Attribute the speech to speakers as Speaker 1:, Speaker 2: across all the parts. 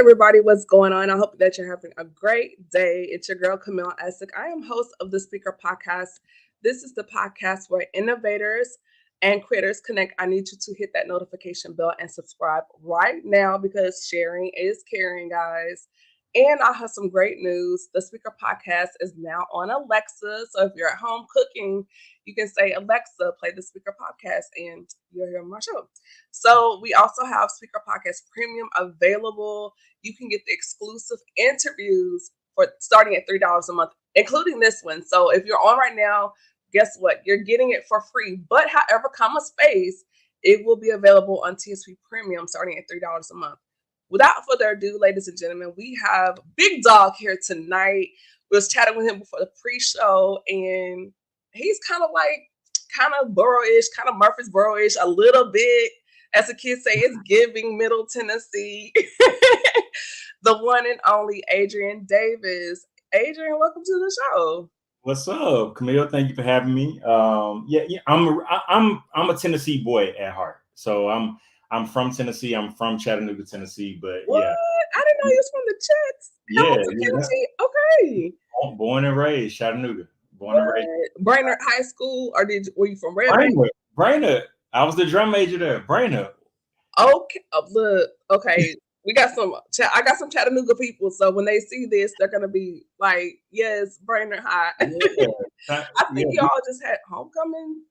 Speaker 1: everybody, what's going on? I hope that you're having a great day. It's your girl, Camille Essick. I am host of the Speaker Podcast. This is the podcast where innovators and creators connect. I need you to hit that notification bell and subscribe right now because sharing is caring, guys. And I have some great news. The Speaker Podcast is now on Alexa. So if you're at home cooking, you can say, Alexa, play the Speaker Podcast, and you'll hear my show. So we also have Speaker Podcast Premium available. You can get the exclusive interviews for starting at $3 a month, including this one. So if you're on right now, guess what? You're getting it for free. But however, space, it will be available on TSP Premium starting at $3 a month. Without further ado, ladies and gentlemen, we have Big Dog here tonight. We was chatting with him before the pre-show, and he's kind of Borough-ish, kind of Murfreesboro-ish, a little bit. As the kids say, it's giving Middle Tennessee. The one and only Adrian Davis. Adrian, welcome to the show.
Speaker 2: What's up, Camille? Thank you for having me. I'm a Tennessee boy at heart. So I'm from Tennessee. I'm from Chattanooga, Tennessee. But
Speaker 1: what?
Speaker 2: Yeah,
Speaker 1: I didn't know you was from the Chats. Tennessee. Okay.
Speaker 2: Born and raised Chattanooga.
Speaker 1: Born and raised. Brainerd High School, or were you from Red?
Speaker 2: Brainerd. I was the drum major there. Brainerd.
Speaker 1: Okay. Look. Okay. We got I got some Chattanooga people, so when they see this, they're gonna be like, "Yes, Brainerd High." Yeah. I think y'all just had homecoming.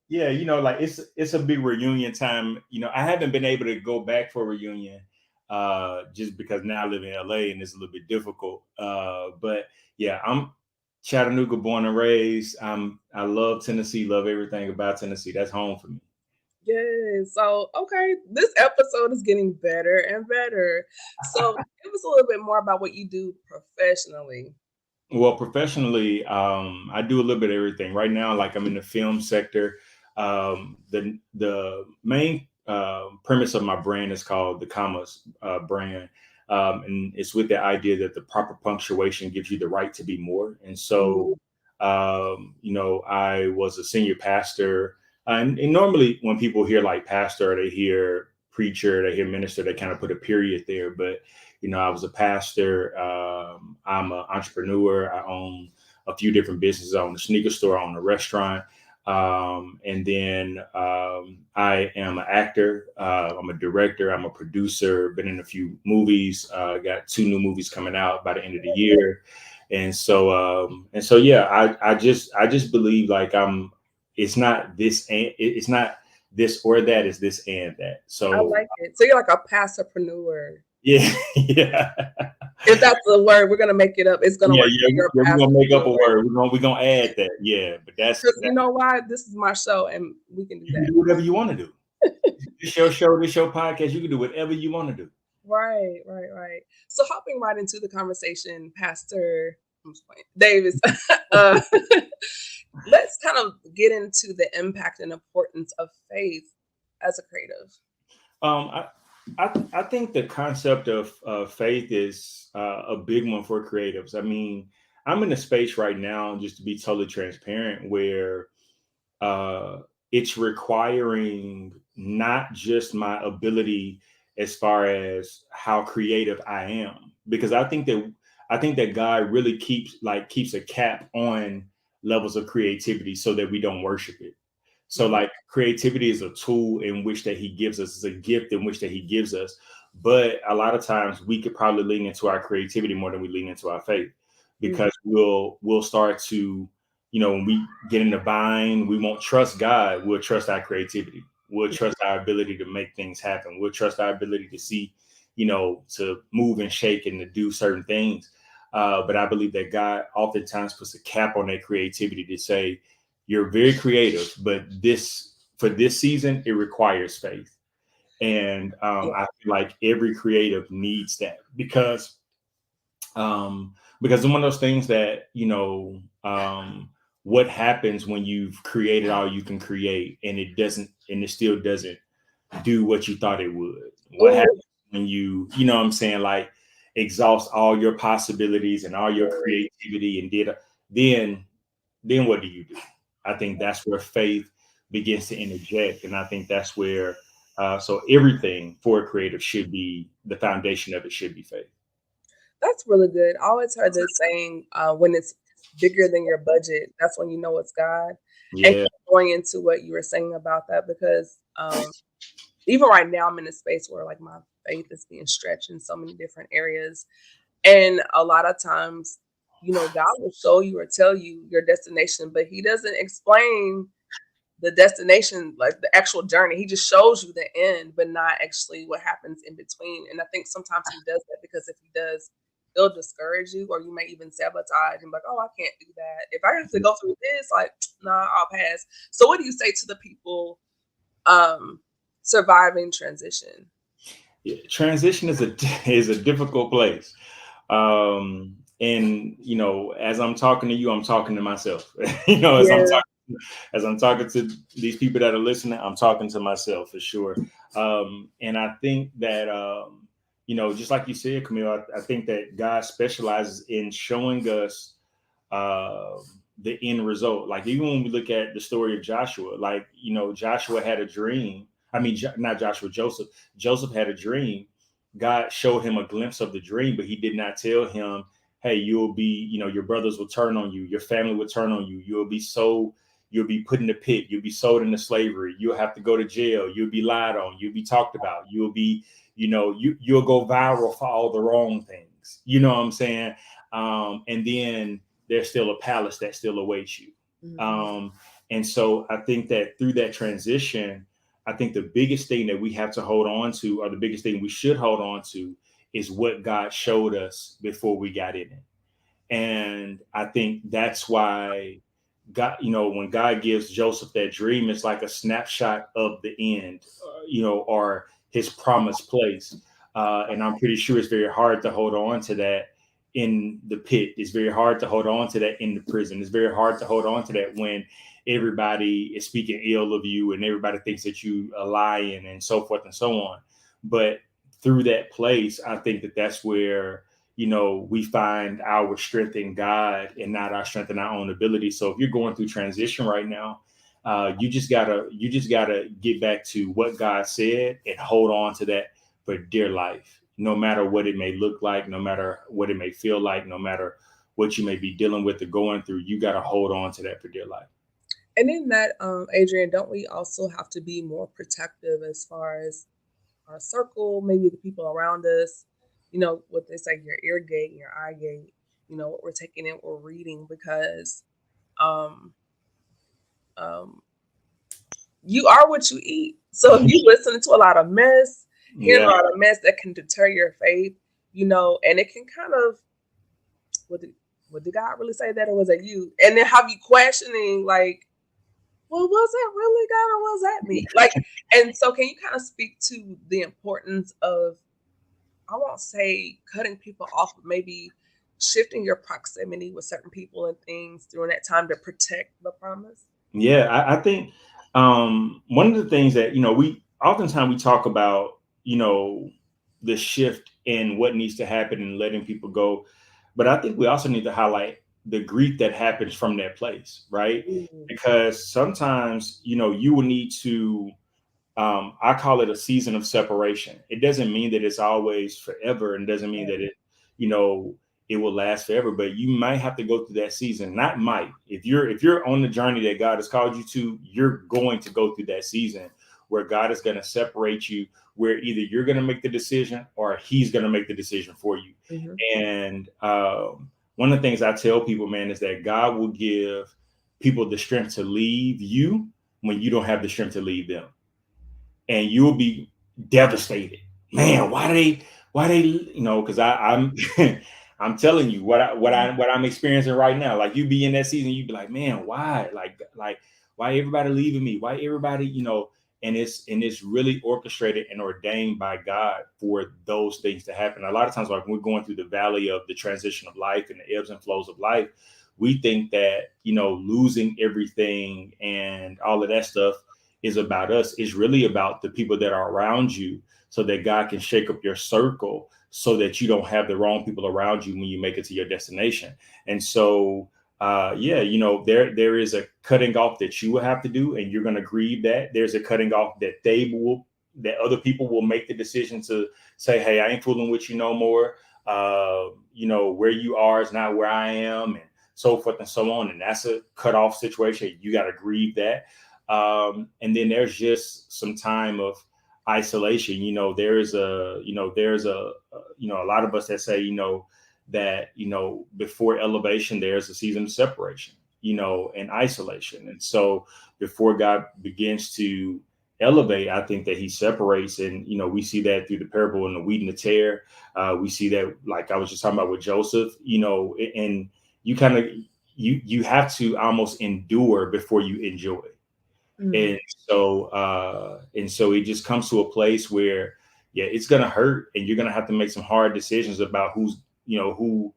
Speaker 2: Yeah. You know, like it's a big reunion time. You know, I haven't been able to go back for a reunion, just because now I live in LA and it's a little bit difficult. But yeah, I'm Chattanooga born and raised. I love Tennessee. Love everything about Tennessee. That's home for me.
Speaker 1: Yeah. So, okay, this episode is getting better and better. So, give us a little bit more about what you do professionally.
Speaker 2: Well, professionally, I do a little bit of everything. Right now, like I'm in the film sector. The main premise of my brand is called the Commas brand. And it's with the idea that the proper punctuation gives you the right to be more. And so, I was a senior pastor. And normally when people hear like pastor, they hear preacher, they hear minister, they kind of put a period there. But, I was a pastor. I'm an entrepreneur. I own a few different businesses. I own a sneaker store, I own a restaurant. And then I am an actor. I'm a director. I'm a producer. Been in a few movies. Got 2 new movies coming out by the end of the year. And so yeah, I just believe like it's not this and it's not this or that, it's this and that. So
Speaker 1: I like it. So you're like a pastorpreneur.
Speaker 2: Yeah.
Speaker 1: If that's the word, we're gonna make it up. It's gonna work.
Speaker 2: We're gonna make up a word. We're gonna add that. Yeah, but that's
Speaker 1: you know why? This is my show, and we can do that.
Speaker 2: You can do whatever you want to do. This your show, this your podcast. You can do whatever you want to do.
Speaker 1: Right. So hopping right into the conversation, Pastor Davis. Let's kind of get into the impact and importance of faith as a creative.
Speaker 2: I think the concept of faith is a big one for creatives. I mean, I'm in a space right now, just to be totally transparent, where it's requiring not just my ability as far as how creative I am, because I think that God really keeps a cap on levels of creativity so that we don't worship it. So like creativity is a tool in which that he gives us, it's a gift in which that he gives us. But a lot of times we could probably lean into our creativity more than we lean into our faith, because we'll start to, when we get in the bind, we won't trust God. We'll trust our creativity. We'll trust our ability to make things happen. We'll trust our ability to see, to move and shake and to do certain things. But I believe that God oftentimes puts a cap on that creativity to say, you're very creative, but for this season, it requires faith. And I feel like every creative needs that, because it's one of those things that, what happens when you've created all you can create and it still doesn't do what you thought it would? What happens when you know what I'm saying, like exhaust all your possibilities and all your creativity and then what do you do? I think that's where faith begins to interject. And I think that's where So everything for a creative should be, the foundation of it should be faith.
Speaker 1: That's really good. I always heard this saying, when it's bigger than your budget, that's when you know it's God. And
Speaker 2: Yeah.
Speaker 1: going into what you were saying about that, because even right now, I'm in a space where like my faith is being stretched in so many different areas. And a lot of times, God will show you or tell you your destination, but He doesn't explain the destination, like the actual journey. He just shows you the end, but not actually what happens in between. And I think sometimes He does that because if He does, He'll discourage you, or you may even sabotage and be like, oh, I can't do that. If I have to go through this, like, nah, I'll pass. So what do you say to the people um surviving transition?
Speaker 2: Yeah, transition is a is a difficult place. And as I'm talking to you, I'm talking to myself. As
Speaker 1: Yeah.
Speaker 2: I'm talking to these people that are listening, I'm talking to myself for sure. And I think that just like you said, Camille, I think that God specializes in showing us uh, the end result. Like even when we look at the story of Joshua, like Joshua had a dream. I mean, not Joshua, Joseph. Joseph had a dream. God showed him a glimpse of the dream, but He did not tell him, "Hey, you'll be, your brothers will turn on you, your family will turn on you. You'll be put in the pit. You'll be sold into slavery. You'll have to go to jail. You'll be lied on. You'll be talked about. You'll be, you'll go viral for all the wrong things." You know what I'm saying? And then there's still a palace that still awaits you.
Speaker 1: Mhm.
Speaker 2: And so I think that through that transition, I think the biggest thing that we have to hold on to, or the biggest thing we should hold on to, is what God showed us before we got in it. And I think that's why God, when God gives Joseph that dream, it's like a snapshot of the end, or His promised place. And I'm pretty sure it's very hard to hold on to that in the pit. It's very hard to hold on to that in the prison. It's very hard to hold on to that when everybody is speaking ill of you and everybody thinks that you are lying and so forth and so on. But through that place, I think that that's where we find our strength in God and not our strength in our own ability. So if you're going through transition right now, you just gotta get back to what God said and hold on to that for dear life, no matter what it may look like, no matter what it may feel like, no matter what you may be dealing with or going through. You got to hold on to that for dear life.
Speaker 1: And in that, Adrian, don't we also have to be more protective as far as our circle, maybe the people around us, what they say, your ear gate, your eye gate, what we're taking in, what we're reading, because um, um, you are what you eat. So if you listen to a lot of mess, hearing a
Speaker 2: Yeah.
Speaker 1: lot of mess, that can deter your faith, and it can kind of, what did, what did God really say that, or was that you? And then have you questioning, like, well, was that really God or was that me? Like, and so can you kind of speak to the importance of, I won't say cutting people off, but maybe shifting your proximity with certain people and things during that time to protect the promise?
Speaker 2: Yeah, I think one of the things that we oftentimes we talk about, the shift in what needs to happen and letting people go, but I think we also need to highlight the grief that happens from that place, right?
Speaker 1: Mm,
Speaker 2: Because sometimes you will need to, I call it a season of separation. It doesn't mean that it's always forever, and doesn't mean
Speaker 1: right.
Speaker 2: that you know, it will last forever. But you might have to go through that season. Not might. If you're on the journey that God has called you to, you're going to go through that season where God is going to separate you, where either you're going to make the decision or He's going to make the decision for you.
Speaker 1: Hmm.
Speaker 2: And one of the things I tell people, man, is that God will give people the strength to leave you when you don't have the strength to leave them, and you'll be devastated. Man, why they because I'm I'm telling you what I'm experiencing right now. Like you be in that season, you'd be like, man, why? Like why everybody leaving me? Why everybody, and it's really orchestrated and ordained by God for those things to happen. A lot of times, like when we're going through the valley of the transition of life and the ebbs and flows of life, we think that, losing everything and all of that stuff is about us. It's really about the people that are around you, so that God can shake up your circle so that you don't have the wrong people around you when you make it to your destination. And so yeah, there is a cutting off that you will have to do, and you're going to grieve that. There's a cutting off that they will that other people will make the decision to say, hey, I ain't fooling with you no more. Where you are is not where I am, and so forth and so on. And that's a cutoff situation. You got to grieve that. And then there's just some time of isolation. A lot of us that say, that, before elevation, there's a season of separation, and isolation. And so before God begins to elevate, I think that he separates. And, we see that through the parable in the wheat and the tare. We see that, like I was just talking about with Joseph, and you kind of, you have to almost endure before you enjoy. And so it just comes to a place where, yeah, it's going to hurt, and you're going to have to make some hard decisions about who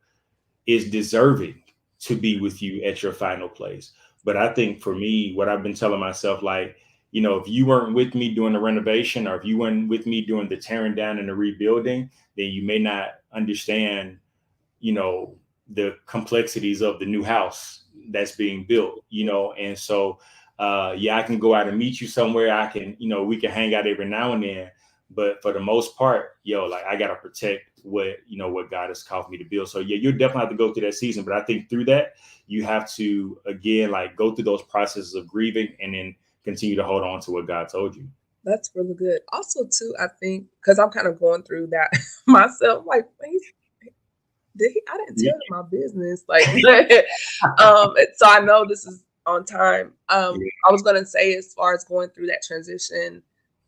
Speaker 2: is deserving to be with you at your final place. But I think for me, what I've been telling myself, like, if you weren't with me during the renovation, or if you weren't with me during the tearing down and the rebuilding, then you may not understand, the complexities of the new house that's being built, and so I can go out and meet you somewhere. I can, we can hang out every now and then, but for the most part, like, I got to protect what God has called me to build. So you definitely have to go through that season. But I think through that, you have to, again, like, go through those processes of grieving, and then continue to hold on to what God told you.
Speaker 1: That's really good. Also, too, I think, because I'm kind of going through that myself, like, I didn't tell him my business. Like, so I know this is on time. I was going to say, as far as going through that transition,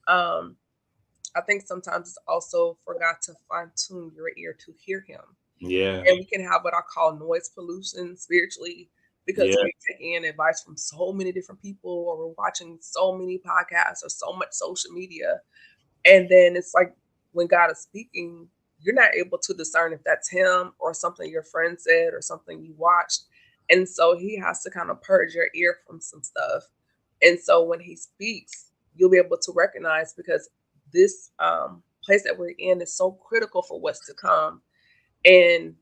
Speaker 1: I think sometimes it's also for God to fine tune your ear to hear him.
Speaker 2: Yeah.
Speaker 1: And we can have what I call noise pollution spiritually, because we're taking in advice from so many different people, or we're watching so many podcasts or so much social media. And then it's like, when God is speaking, you're not able to discern if that's him or something your friend said or something you watched. And so he has to kind of purge your ear from some stuff. And so when he speaks, you'll be able to recognize, because this place that we're in is so critical for what's to come. And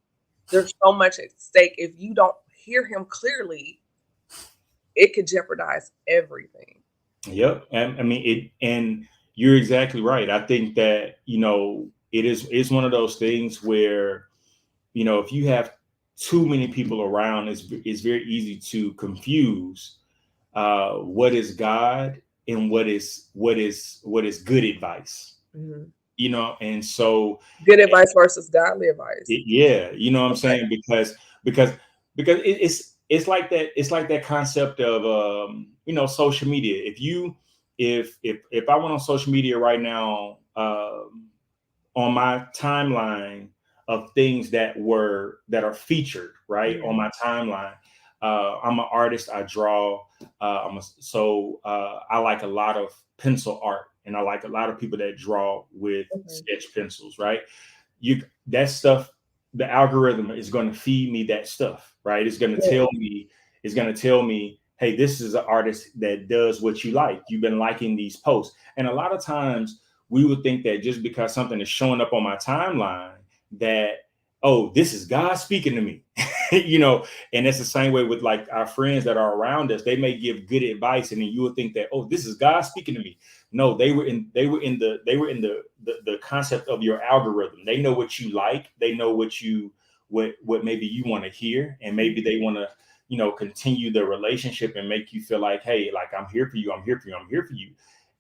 Speaker 1: there's so much at stake. If you don't hear him clearly, it could jeopardize everything.
Speaker 2: Yep. And I mean, and you're exactly right. I think that, it's one of those things where, if you have too many people around, it's very easy to confuse what is God and what is good advice.
Speaker 1: Mm-hmm.
Speaker 2: And so
Speaker 1: good advice versus godly advice.
Speaker 2: You know what I'm saying? Because it's like that concept of social media. If I went on social media right now, on my timeline of things that are featured right on my timeline, I'm an artist. I draw. I like a lot of pencil art, and I like a lot of people that draw with sketch pencils, right? That stuff, the algorithm is going to feed me that stuff, right? It's going to tell me, hey, this is an artist that does what you like. You've been liking these posts. And a lot of times we would think that just because something is showing up on my timeline, that, oh, this is God speaking to me. And it's the same way with, like, our friends that are around us. They may give good advice, and then you would think that, oh, this is God speaking to me. No, they were in the concept of your algorithm. They know what you like. They know what maybe you want to hear, and maybe they want to, continue the relationship and make you feel like, hey, like, I'm here for you. I'm here for you. I'm here for you.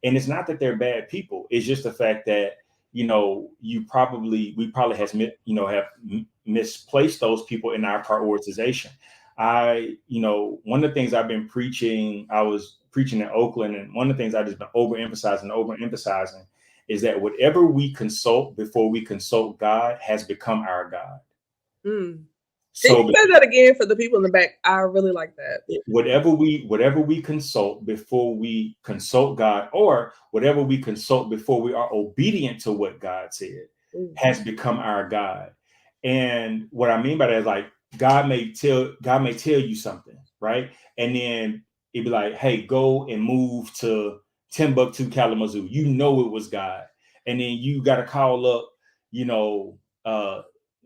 Speaker 2: And it's not that they're bad people. It's just the fact that, we probably have misplaced those people in our prioritization. One of the things I've been preaching, I was preaching in Oakland, and one of the things I just been overemphasizing is that whatever we consult before we consult God has become our God.
Speaker 1: So, can you say that again for the people in the back? I really like that.
Speaker 2: Whatever we consult before we consult God, or whatever we consult before we are obedient to what God said, has become our God. And what I mean by that is, like, God may tell you something, right? And then it'd be like, hey, go and move to Timbuktu, Kalamazoo. It was God. And then you got to call up,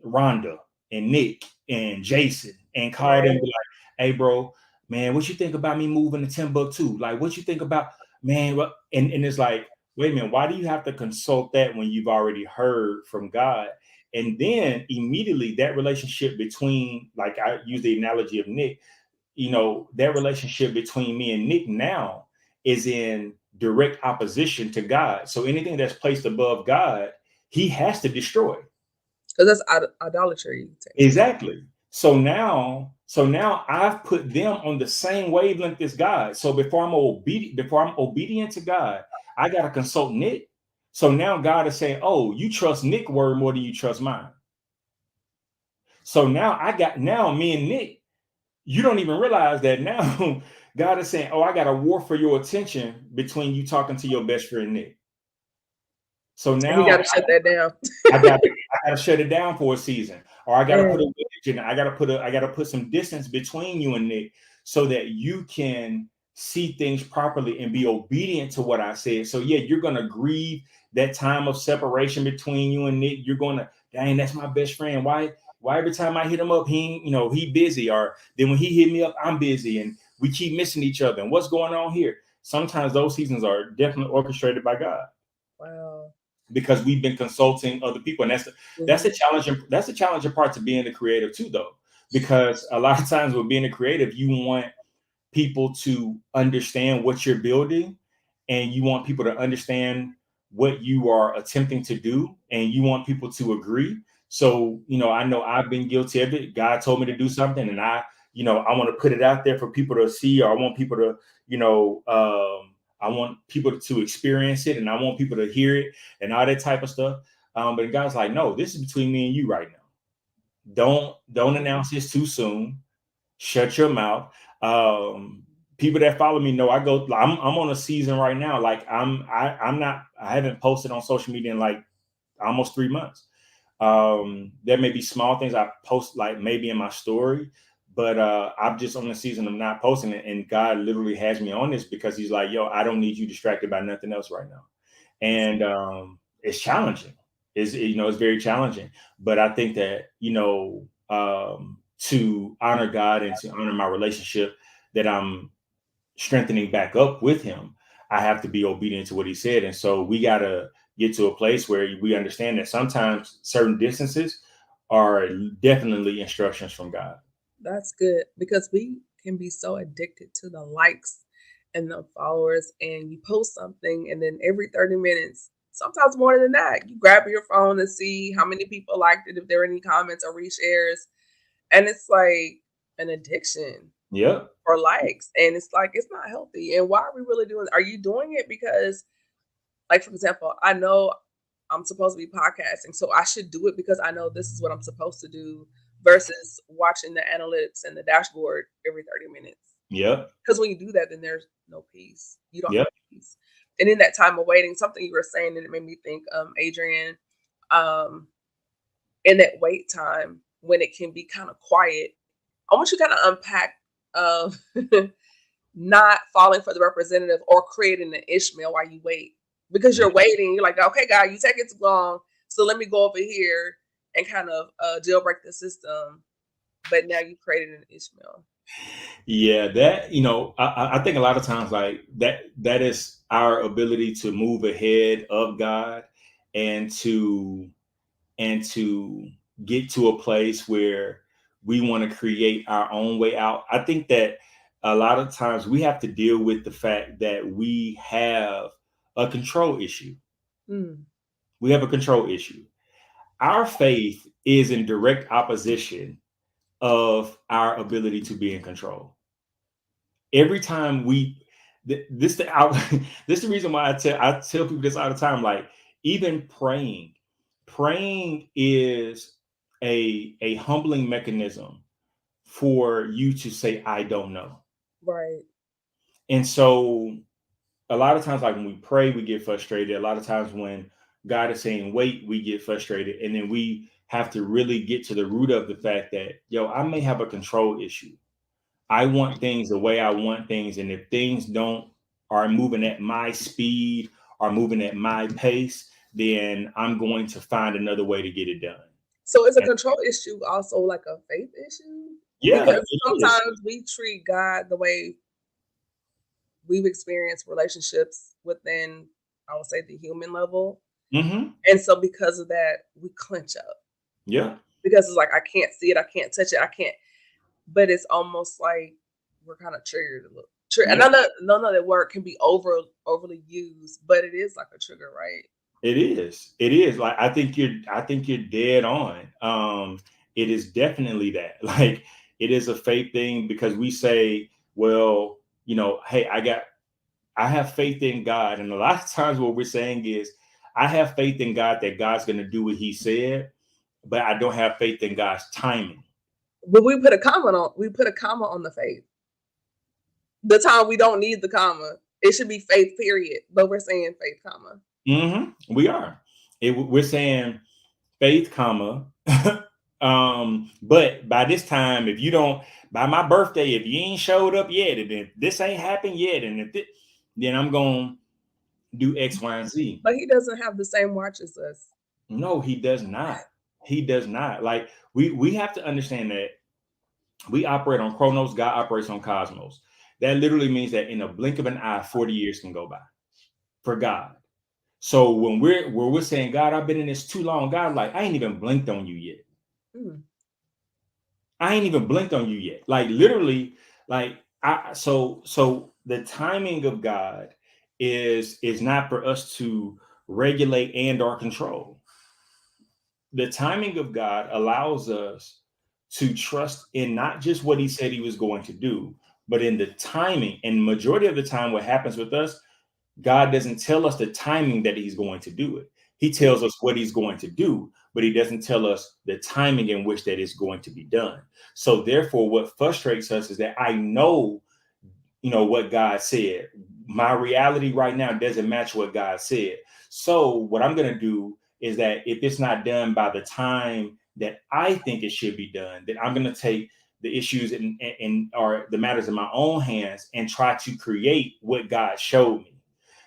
Speaker 2: Rhonda and Nick and Jason, and call them and be like, hey, bro, man, what you think about me moving to Timbuktu? Like, what you think about, man? And it's like, wait a minute, why do you have to consult that when you've already heard from God? And then immediately that relationship between, like I use the analogy of Nick, that relationship between me and Nick now is in direct opposition to God. So anything that's placed above God, he has to destroy.
Speaker 1: Because that's idolatry, technically.
Speaker 2: Exactly. So now I've put them on the same wavelength as God. So before I'm obedient to God, I gotta consult Nick. So now God is saying, "Oh, you trust Nick word more than you trust mine." So now me and Nick, you don't even realize that now God is saying, "Oh, I got a war for your attention between you talking to your best friend Nick." So
Speaker 1: And you
Speaker 2: now
Speaker 1: got to shut that down.
Speaker 2: I gotta shut it down for a season, or I gotta put a
Speaker 1: Man,
Speaker 2: wedge in. I gotta put some distance between you and Nick, so that you can see things properly and be obedient to what I said. So yeah, you're gonna grieve that time of separation between you and Nick. You're gonna, dang, that's my best friend. Why every time I hit him up, he busy, or then when he hit me up, I'm busy, and we keep missing each other. And what's going on here? Sometimes those seasons are definitely orchestrated by God,
Speaker 1: wow.
Speaker 2: because we've been consulting other people, and that's
Speaker 1: Mhm.
Speaker 2: a challenging part to being a creative too, though, because a lot of times with being a creative, you want people to understand what you're building, and you want people to understand what you are attempting to do, and you want people to agree. So I know I've been guilty of it. God told me to do something, and I want to put it out there for people to see, or I want people to you know I want people to experience it, and I want people to hear it, and all that type of stuff. But God's like, no, this is between me and you right now. Don't announce this too soon. Shut your mouth. People that follow me know I'm on a season right now. Like I haven't posted on social media in like almost 3 months. There may be small things I post, like maybe in my story, but I'm just on the season of not posting it. And God literally has me on this because he's like, yo, I don't need you distracted by nothing else right now. And it's challenging. It's very challenging. But I think that, to honor God and to honor my relationship that I'm strengthening back up with him, I have to be obedient to what he said. And so we got to get to a place where we understand that sometimes certain distances are definitely instructions from God.
Speaker 1: That's good because we can be so addicted to the likes and the followers, and you post something, and then every 30 minutes, sometimes more than that, you grab your phone and see how many people liked it, if there are any comments or reshares. And it's like an addiction
Speaker 2: Yep.
Speaker 1: for likes. And it's like, it's not healthy. And why are we really doing Are you doing it because, like, for example, I know I'm supposed to be podcasting, so I should do it because I know this is what I'm supposed to do versus watching the analytics and the dashboard every 30 minutes.
Speaker 2: Yep.
Speaker 1: Because when you do that, then there's no peace. You don't have
Speaker 2: Yep.
Speaker 1: peace. And in that time of waiting, something you were saying, and it made me think, Adrian, um, in that wait time when it can be kind of quiet, I want you to kind of unpack not falling for the representative or creating an Ishmael while you wait. Because you're waiting, you're like, okay, God, you take it too long. So let me go over here and kind of jailbreak the system. But now you created an Ishmael.
Speaker 2: Yeah, that I think a lot of times like that is our ability to move ahead of God, and to get to a place where we want to create our own way out. I think that a lot of times we have to deal with the fact that we have a control issue.
Speaker 1: Mm,
Speaker 2: We have a control issue. Our faith is in direct opposition of our ability to be in control. Every time this the out this is the reason why I tell people this all the time. Like, even praying is a humbling mechanism for you to say, I don't know.
Speaker 1: right.
Speaker 2: And so a lot of times, like when we pray, we get frustrated. A lot of times when God is saying wait, we get frustrated, and then we have to really get to the root of the fact that, yo, I may have a control issue. I want things the way I want things. And if things don't are moving at my speed, are moving at my pace, then I'm going to find another way to get it done.
Speaker 1: So is a
Speaker 2: And
Speaker 1: control issue also like a faith issue?
Speaker 2: yeah,
Speaker 1: Because
Speaker 2: it is.
Speaker 1: sometimes we treat God the way we've experienced relationships within. I would say, the human level.
Speaker 2: Mm-hmm.
Speaker 1: And so because of that, we clench up
Speaker 2: Yeah,
Speaker 1: because it's like, I can't see it, I can't touch it, I can't. But it's almost like we're kind of triggered a little. And
Speaker 2: yeah,
Speaker 1: none of that word can be overly used, but it is like a trigger, right?
Speaker 2: it is. It is. Like I think you're dead on. It is definitely that. Like it is a faith thing because we say, well, hey, I have faith in God. And a lot of times what we're saying is, I have faith in God that God's going to do what he said, but I don't have faith in God's timing.
Speaker 1: But we put a comma on the faith. The time we don't need the comma. It should be faith, period. But we're saying faith, comma.
Speaker 2: Mm-hmm. We are. We're saying faith, comma. But by this time, if you don't, by my birthday, if you ain't showed up yet, and if this ain't happened yet, and then I'm going to do X, Y, and Z.
Speaker 1: But he doesn't have the same watch as us.
Speaker 2: No, he does not. He does not. Like we have to understand that we operate on chronos, God operates on cosmos. That literally means that in a blink of an eye, 40 years can go by for God. So when we're saying, God, I've been in this too long, God, like, I ain't even blinked on you yet.
Speaker 1: Mm.
Speaker 2: I ain't even blinked on you yet. Like literally, like so the timing of God is not for us to regulate and or control. The timing of God allows us to trust in not just what he said he was going to do, but in the timing. And majority of the time, what happens with us, God doesn't tell us the timing that he's going to do it. He tells us what he's going to do, but he doesn't tell us the timing in which that is going to be done. So therefore, what frustrates us is that I know, what God said. My reality right now doesn't match what God said. So what I'm going to do is that if it's not done by the time that I think it should be done, then I'm going to take the issues and or the matters in my own hands and try to create what God showed me.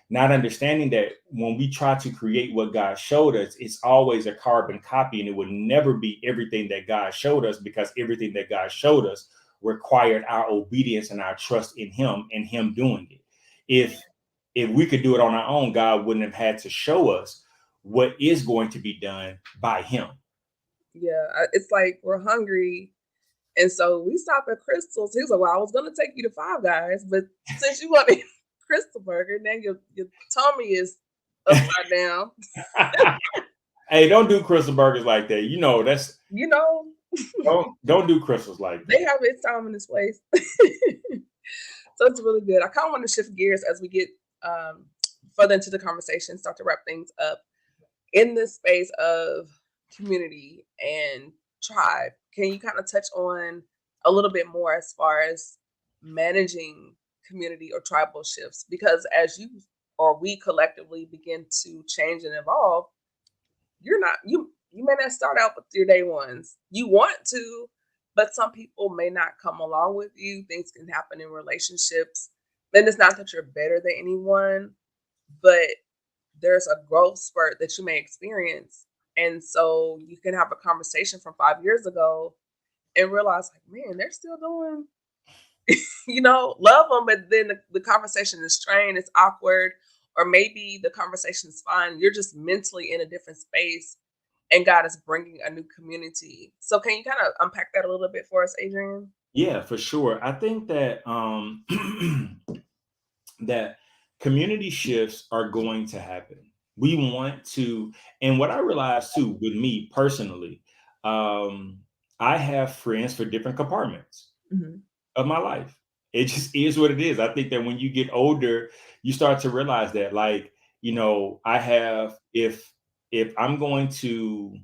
Speaker 2: Not understanding that when we try to create what God showed us, it's always a carbon copy, and it would never be everything that God showed us, because everything that God showed us required our obedience and our trust in him and him doing it. If we could do it on our own, God wouldn't have had to show us what is going to be done by him.
Speaker 1: Yeah, it's like we're hungry. And so we stop at Crystal's. He was like, well, I was going to take you to Five Guys, but since you want a Crystal Burger, then your tummy is upside down.
Speaker 2: Hey, don't do Crystal burgers like that. That's
Speaker 1: You know,
Speaker 2: don't do crystals like
Speaker 1: they
Speaker 2: that.
Speaker 1: have its time and its place. So it's really good. I kind of want to shift gears as we get further into the conversation, start to wrap things up. In this space of community and tribe, can you kind of touch on a little bit more as far as managing community or tribal shifts? Because as you or we collectively begin to change and evolve, you may not start out with your day ones. You want to, but some people may not come along with you. Things can happen in relationships. And it's not that you're better than anyone, but there's a growth spurt that you may experience. And so you can have a conversation from 5 years ago and realize, like, man, they're still doing, love them, but then the conversation is strained, it's awkward, or maybe the conversation is fine. You're just mentally in a different space, and God is bringing a new community. So, can you kind of unpack that a little bit for us, Adrian?
Speaker 2: Yeah, for sure. I think that that community shifts are going to happen. We want to, and what I realized too with me personally, I have friends for different compartments
Speaker 1: Mm-hmm.
Speaker 2: of my life. It just is what it is. I think that when you get older, you start to realize that, like, I have, if I'm going to,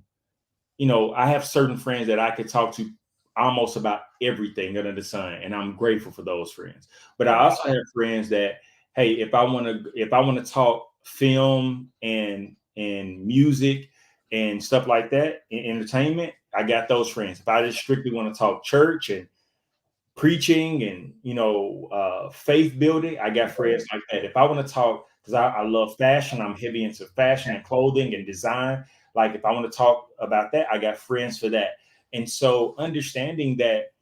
Speaker 2: I have certain friends that I could talk to almost about everything under the sun, and I'm grateful for those friends. But I
Speaker 1: Right.
Speaker 2: also have friends that, hey, if I want to talk film and music and stuff like that, and entertainment, I got those friends. If I just strictly want to talk church and preaching and faith building, I got friends like that. If I want to talk, because I love fashion, I'm heavy into fashion and clothing and design. Like if I want to talk about that, I got friends for that. And so understanding that,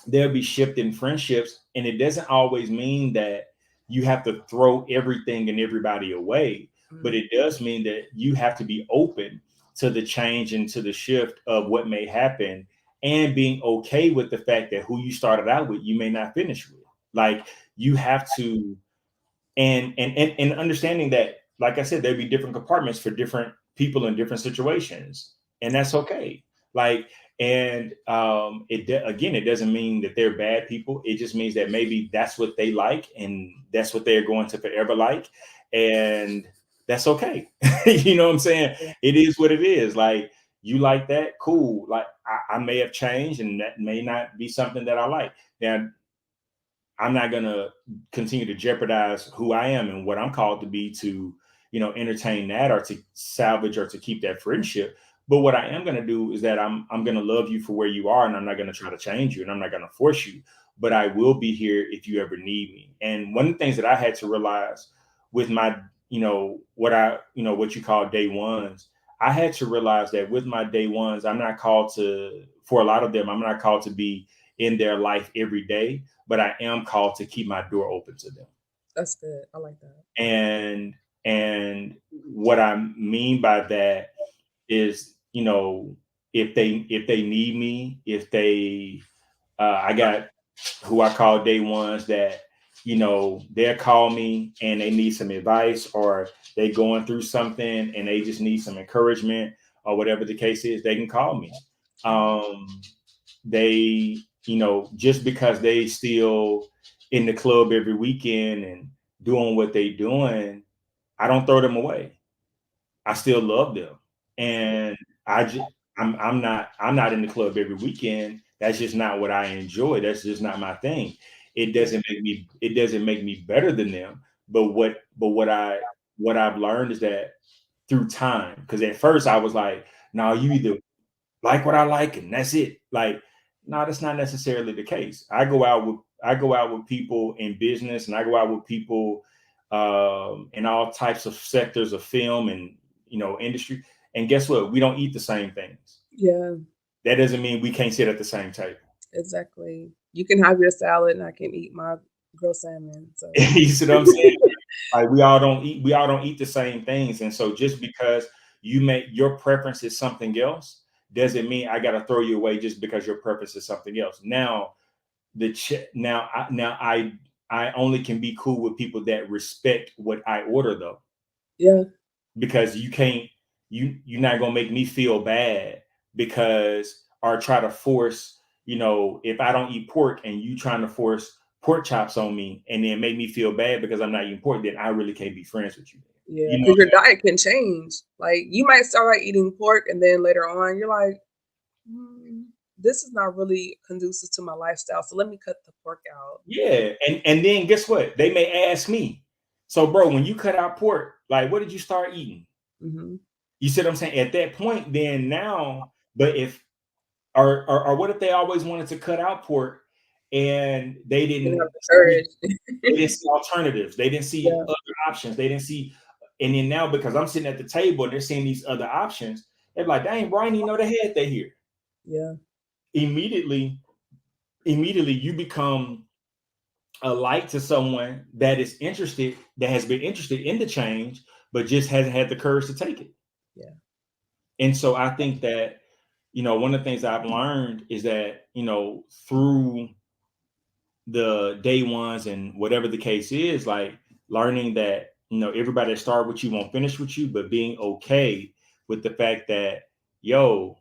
Speaker 2: there'll be shift in friendships, and it doesn't always mean that you have to throw everything and everybody away. But it does mean that you have to be open to the change and to the shift of what may happen, and being okay with the fact that who you started out with, you may not finish with. Like, you have to, and understanding that, like I said, there'd be different compartments for different people in different situations, and that's okay. Like, and again, it doesn't mean that they're bad people. It just means that maybe that's what they like, and that's what they're going to forever like, and that's okay. You know what I'm saying?
Speaker 1: Yeah.
Speaker 2: It is what it is. Like, you like that, cool. Like, I may have changed, and that may not be something that I like. Now, I'm not going to continue to jeopardize who I am and what I'm called to be to, entertain that, or to salvage, or to keep that friendship. But what I am going to do is that I'm going to love you for where you are, and I'm not going to try to change you, and I'm not going to force you, but I will be here if you ever need me. And one of the things that I had to realize with my, what you call day ones, I had to realize that with my day ones, I'm not called to, for a lot of them, I'm not called to be in their life every day, but I am called to keep my door open to them.
Speaker 1: That's good. I like that.
Speaker 2: And what I mean by that is, if they need me, if they I got who I call day ones that, they'll call me and they need some advice, or they going through something and they just need some encouragement, or whatever the case is, they can call me. They, just because they still in the club every weekend and doing what they doing, I don't throw them away. I still love them. And I just, I'm not in the club every weekend. That's just not what I enjoy. That's just not my thing. It doesn't make me better than them. But what I've learned is that through time, because at first I was like, no, you either like what I like and that's it. Like, no, that's not necessarily the case. I go out with people in business, and I go out with people in all types of sectors of film and, industry. And guess what? We don't eat the same things.
Speaker 1: Yeah,
Speaker 2: That doesn't mean we can't sit at the same table.
Speaker 1: exactly. You can have your salad and I can eat my grilled salmon. So
Speaker 2: You see what I'm saying? Like, we all don't eat the same things. And so just because you make your preference is something else doesn't mean I got to throw you away just because your preference is something else. Now, I only can be cool with people that respect what I order, though,
Speaker 1: yeah,
Speaker 2: because you're not gonna make me feel bad because, or try to force, if I don't eat pork and you trying to force pork chops on me and then make me feel bad because I'm not eating pork, then I really can't be friends with you.
Speaker 1: yeah.
Speaker 2: You know
Speaker 1: Because your diet can change. Like you might start out eating pork and then later on you're like, "Mm, this is not really conducive to my lifestyle. So let me cut the pork out."
Speaker 2: Yeah, and then guess what? They may ask me, so bro, when you cut out pork, like, what did you start eating?
Speaker 1: Mm-hmm.
Speaker 2: You see what I'm saying? At that point, then now, but if or what if they always wanted to cut out pork and they
Speaker 1: You can have
Speaker 2: didn't
Speaker 1: the
Speaker 2: see, they
Speaker 1: courage.
Speaker 2: didn't see alternatives, they didn't see
Speaker 1: Yeah,
Speaker 2: other options, they didn't see, and then now because I'm sitting at the table and they're seeing these other options, they're like, dang, Brian, you know they had that here.
Speaker 1: yeah,
Speaker 2: Immediately, immediately you become a light to someone that is interested, that has been interested in the change, but just hasn't had the courage to take it.
Speaker 1: yeah,
Speaker 2: And so I think that, one of the things I've learned is that, through the day ones and whatever the case is, like, learning that, everybody that start with you won't finish with you, but being okay with the fact that, yo,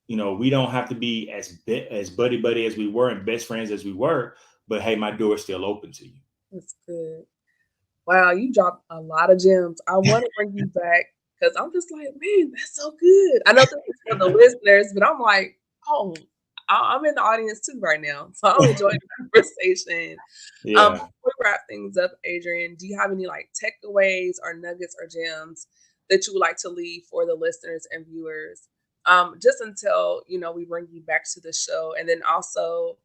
Speaker 2: we don't have to be as buddy buddy as we were and best friends as we were, but hey, my door is still open to you.
Speaker 1: that's good. Wow, you dropped a lot of gems. I want to bring you back because I'm just like, man, that's so good. I know this is for the listeners, but I'm like, oh, I'm in the audience too right now, so I'm enjoying the conversation.
Speaker 2: Yeah.
Speaker 1: Before we wrap things up, Adrian, do you have any like takeaways or nuggets or gems that you would like to leave for the listeners and viewers? Just until we bring you back to the show, and then also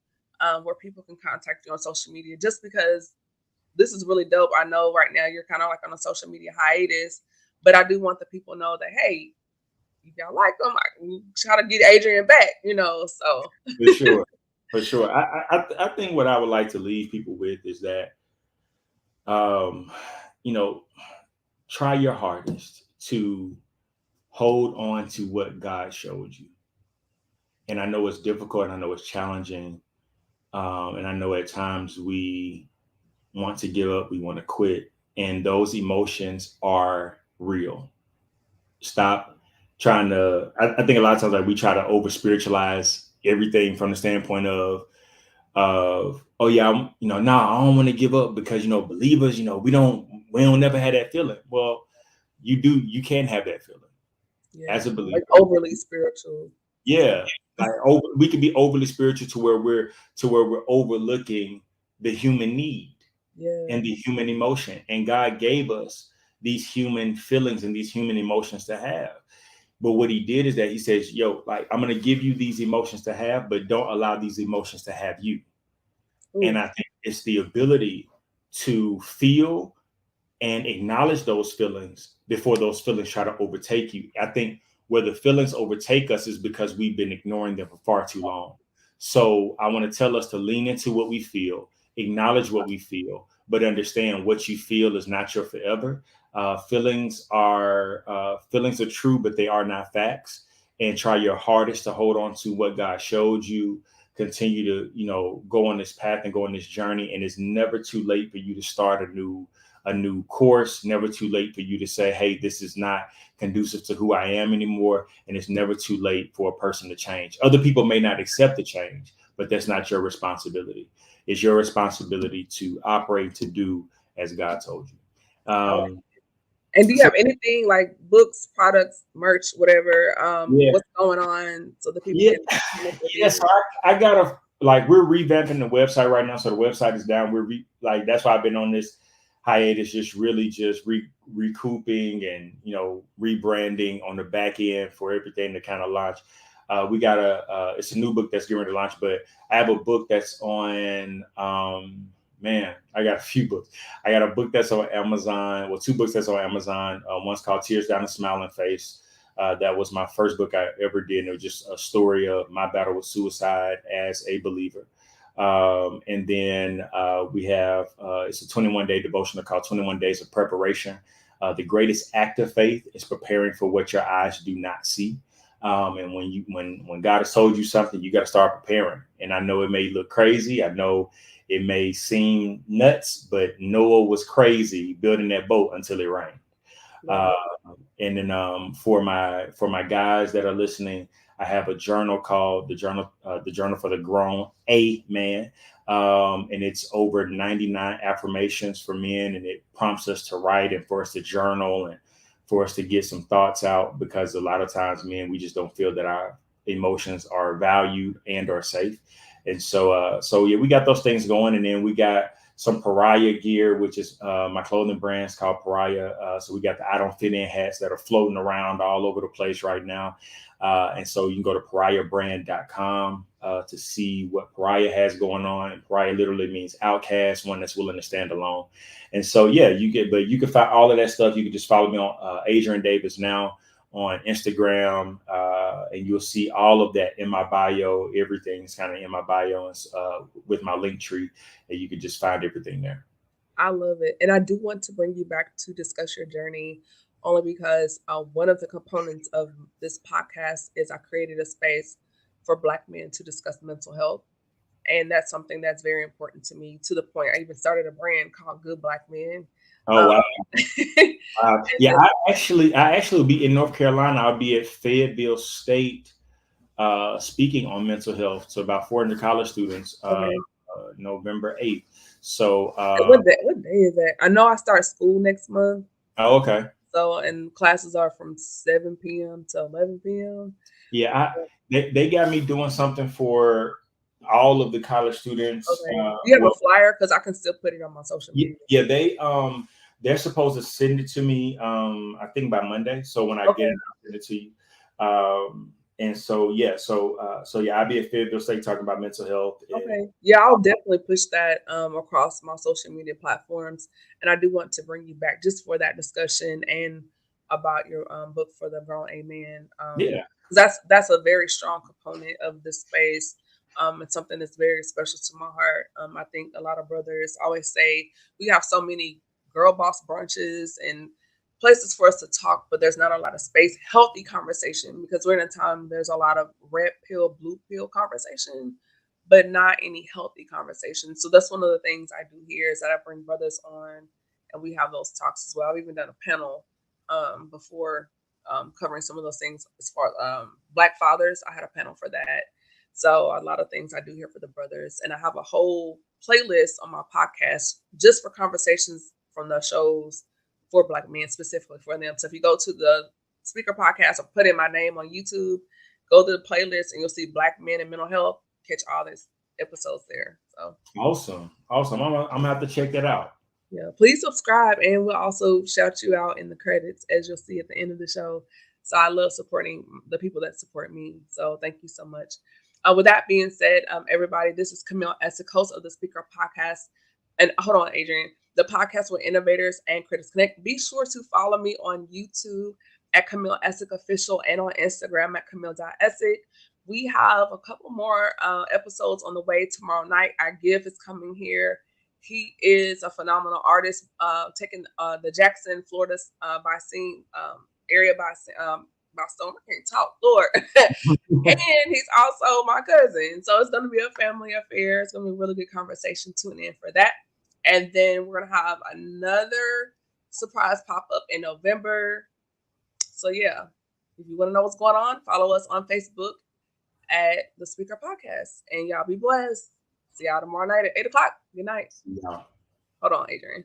Speaker 1: where people can contact you on social media. Just because this is really dope. I know right now you're kind of like on a social media hiatus, but I do want the people to know that hey, if y'all like them, I can try to get Adrian back. So
Speaker 2: For sure. For sure. I think what I would like to leave people with is that um, you know, try your hardest to hold on to what God showed you. And I know it's difficult, and I know it's challenging, and I know at times we want to give up, we want to quit, and those emotions are real. Stop trying to. I think a lot of times like we try to over spiritualize everything from the standpoint of oh yeah, no, I don't want to give up because believers, we don't never had that feeling. Well, you can have that feeling
Speaker 1: Yeah,
Speaker 2: as a
Speaker 1: like
Speaker 2: believer.
Speaker 1: overly spiritual.
Speaker 2: Yeah, like we can be overly spiritual to where we're overlooking the human need
Speaker 1: Yeah.
Speaker 2: and the human emotion. And God gave us these human feelings and these human emotions to have. But what he did is that he says, yo, like, I'm going to give you these emotions to have, but don't allow these emotions to have you. And
Speaker 1: Ooh.
Speaker 2: I think it's the ability to feel and acknowledge those feelings before those feelings try to overtake you. I think where the feelings overtake us is because we've been ignoring them for far too long. So I want to tell us to lean into what we feel, acknowledge what we feel, but understand what you feel is not your forever. Feelings are true, but they are not facts. And try your hardest to hold on to what God showed you. Continue to go on this path and go on this journey. And it's never too late for you to start a new course. Never too late for you to say, hey, this is not conducive to who I am anymore. And it's never too late for a person to change. Other people may not accept the change, but that's not your responsibility. It's your responsibility to operate, to do as God told you.
Speaker 1: And do you
Speaker 2: So
Speaker 1: have anything like books, products, merch, whatever?
Speaker 2: yeah,
Speaker 1: What's going on so that people
Speaker 2: yeah,
Speaker 1: can connect with
Speaker 2: yeah. So
Speaker 1: you?
Speaker 2: I gotta like we're revamping the website right now. So the website is down. Like that's why I've been on this hiatus, just really just recouping and rebranding on the back end for everything to kind of launch. We got it's a new book that's getting ready to launch, but I have a book that's on. Man, I got a few books. I got a book that's on Amazon. Well, two books that's on Amazon. One's called Tears Down a Smiling Face. That was my first book I ever did. And it was just a story of my battle with suicide as a believer. And then we have it's a 21-day devotional called 21 Days of Preparation. The greatest act of faith is preparing for what your eyes do not see. And when God has told you something, you got to start preparing. And I know it may look crazy. I know it may seem nuts, but Noah was crazy building that boat until it rained.
Speaker 1: Love
Speaker 2: Uh,
Speaker 1: it.
Speaker 2: and then for my guys that are listening, I have a journal called the Journal for the Grown A Man, and it's over 99 affirmations for men, and it prompts us to write and for us to journal and for us to get some thoughts out because a lot of times, men, we just don't feel that our emotions are valued and are safe, and so yeah, we got those things going, and then we got some Pariah gear, which is my clothing brand's called Pariah. So we got the I Don't Fit In hats that are floating around all over the place right now. And so you can go to pariahbrand.com to see what Pariah has going on. And Pariah literally means outcast, one that's willing to stand alone. And so, yeah, but you can find all of that stuff. You can just follow me on Adrian Davis now on Instagram, and you'll see all of that in my bio. Everything's kind of in my bio with my link tree, and you can just find everything there.
Speaker 1: I love it. And I do want to bring you back to discuss your journey only because one of the components of this podcast is I created a space for Black men to discuss mental health. And that's something that's very important to me to the point I even started a brand called Good Black Men.
Speaker 2: Oh
Speaker 1: Um,
Speaker 2: wow!
Speaker 1: and
Speaker 2: Yeah, I actually will be in North Carolina. I'll be at Fayetteville State speaking on mental health to about 400 college students
Speaker 1: okay.
Speaker 2: November 8th. So,
Speaker 1: What day is that? I know I start school next month.
Speaker 2: oh, okay.
Speaker 1: So, and classes are from 7 p.m. to 11 p.m.
Speaker 2: Yeah, they got me doing something for all of the college students.
Speaker 1: Okay. Do you have
Speaker 2: Well,
Speaker 1: a flyer? Because I can still put it on my social
Speaker 2: yeah,
Speaker 1: media.
Speaker 2: yeah, they're supposed to send it to me. I think by Monday. So when I get it,
Speaker 1: Okay.
Speaker 2: I'll send it to you. And so yeah, so yeah, I'll be at Fayetteville State talking about mental health and
Speaker 1: Okay. Yeah, I'll definitely push that across my social media platforms. And I do want to bring you back just for that discussion and about your book for the grown amen.
Speaker 2: yeah.
Speaker 1: 'Cause that's a very strong component of this space It's something that's very special to my heart. I think a lot of brothers always say we have so many girl boss brunches and places for us to talk, but there's not a lot of space, healthy conversation, because we're in a time there's a lot of red pill, blue pill conversation, but not any healthy conversation. So that's one of the things I do here is that I bring brothers on and we have those talks as well. I've even done a panel before covering some of those things as far as Black fathers. I had a panel for that. So a lot of things I do here for the brothers. And I have a whole playlist on my podcast just for conversations from the shows for Black men, specifically for them. So if you go to the speaker podcast or put in my name on YouTube, go to the playlist and you'll see Black men and mental health. Catch all these episodes there. So
Speaker 2: awesome. I'm gonna have to check that out.
Speaker 1: Yeah, please subscribe, and we'll also shout you out in the credits, as you'll see at the end of the show. So I love supporting the people that support me. So thank you so much. With that being said, everybody, this is Camille Essick, host of the Speaker Podcast. And hold on, Adrian. The podcast where innovators and critics connect. Be sure to follow me on YouTube at Camille Essick Official and on Instagram at Camille.Essick. We have a couple more episodes on the way tomorrow night. Our gift is coming here. He is a phenomenal artist, taking the Jackson, Florida by scene area by Stone. I can't talk, Lord. And he's also my cousin. So it's going to be a family affair. It's going to be a really good conversation. Tune in for that. And then we're going to have another surprise pop-up in November. So yeah, if you want to know what's going on, follow us on Facebook at the Speaker Podcast. And y'all be blessed. See y'all tomorrow night at 8 o'clock. Good night.
Speaker 2: Yeah.
Speaker 1: Hold on, Adrian.